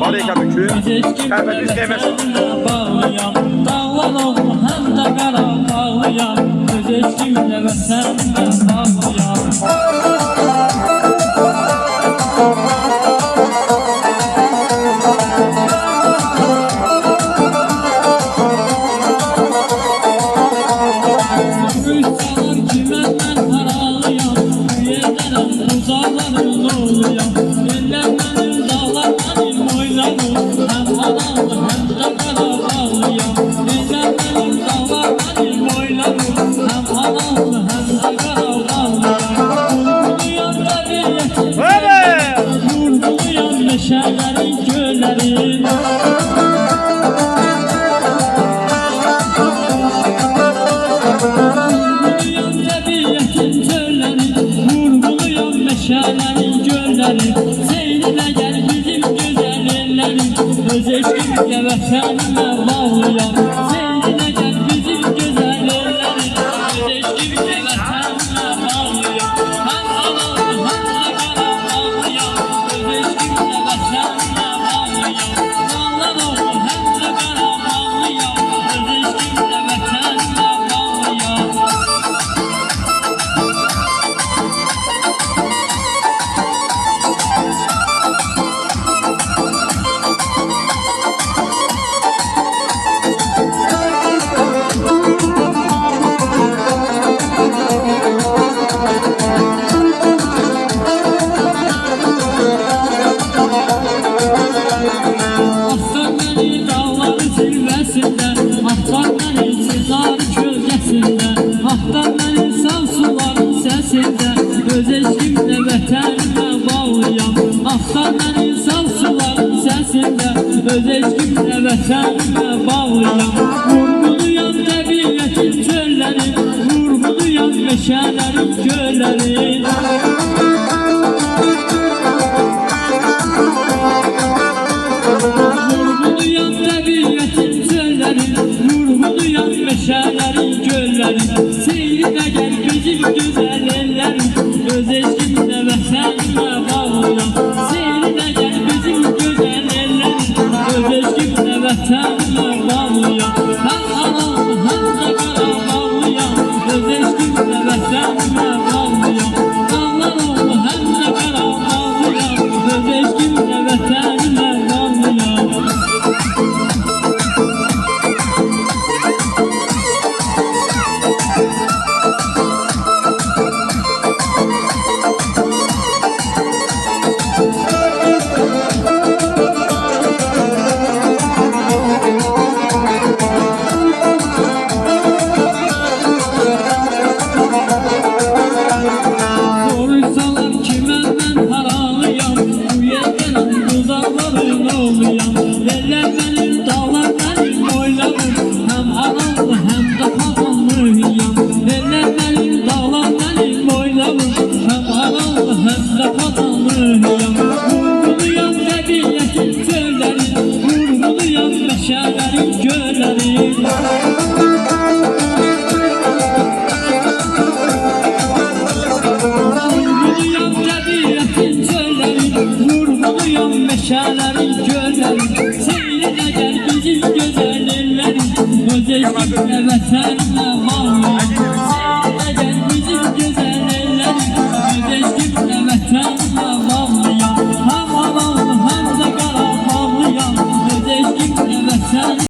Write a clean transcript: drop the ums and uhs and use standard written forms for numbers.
Balika bükü, Tərbəniz qeyməsi. Bağlıyam, dağlar oğlu həm də qara bağlıyam, öz eşqimlə vətənimlə bağlıyam. Rüzgar kimə mən haralıyam, yerlərəm uzaqların oğluyam. Eller mənim, dağlar mənim, oylanım, həm haralı həm də qara bağlıyam. Eller mənim, dağlar mənim, oylanım, həm haralı həm də qara bağlıyam. Vurğuluyam təbiətin səni, vurğuluyam meşələrin göllərin. Meşələrin gölləri, seyrinə gəl bizim gözəl ellərin, öz eşqimlə vətənimlə bağlıyam. Seyrinə gəl bizim gözəl ellərin, öz eşqimlə vətənimlə bağlıyam. Həm halalı, həm də qara bağlıyam, öz eşqimlə vətənimlə bağlıyam. Dağlar oğlu həm də qara bağlıyam, öz eşqimlə vətənimlə bağlıyam. Atlar məni dağların zirvəsində, atlar məni çizar kölgəsində, atlar məni sağ suların səsində, öz eşqimlə vətənimlə bağlıyam. Atlar məni sağ suların səsində, öz eşqimlə vətənimlə bağlıyam. Vurğuluyam təbiətin çölləri, vurğuluyam meşələrin gölləri. Vurğuluyam təbiətin çölləri, vurğuluyam meşələrin gölləri. Seyrinə gəl bizim gözəl ellərin, öz eşqimlə vətənimlə bağlıyam. Seyrinə gəl bizim gözəl ellərin, öz eşqimlə vətənimlə bağlıyam. Həm halalı, həm də qara bağlıyam, öz eşqimlə vətənimlə bağlıyam. Dağlar oğlu həm də qara bağlıyam, öz eşqimlə vətənimlə bağlıyam. Soruşsalar kimə mən haralıyam, bu yerdən uzaqların oğluyam. Eller mənim, dağlar mənim, oylanım, həm haralı həm də padanlıyam. Eller mənim, dağlar mənim, oylanım, həm haralı həm də padanlıyam. Vurğuluyam təbiətin çölləri, vurğuluyam meşələrin gölləri. Vurğuluyam təbiətin çölləri, vurğuluyam meşələrin gölləri. Seyrinə gəl bizim gözəl ellərin, öz eşqimlə vətənimlə bağlıyam. Seyrinə gəl bizim gözəl ellərin, öz eşqimlə vətənimlə bağlıyam. Həm halalı, həm də qara bağlıyam, öz eşqimlə vətənimlə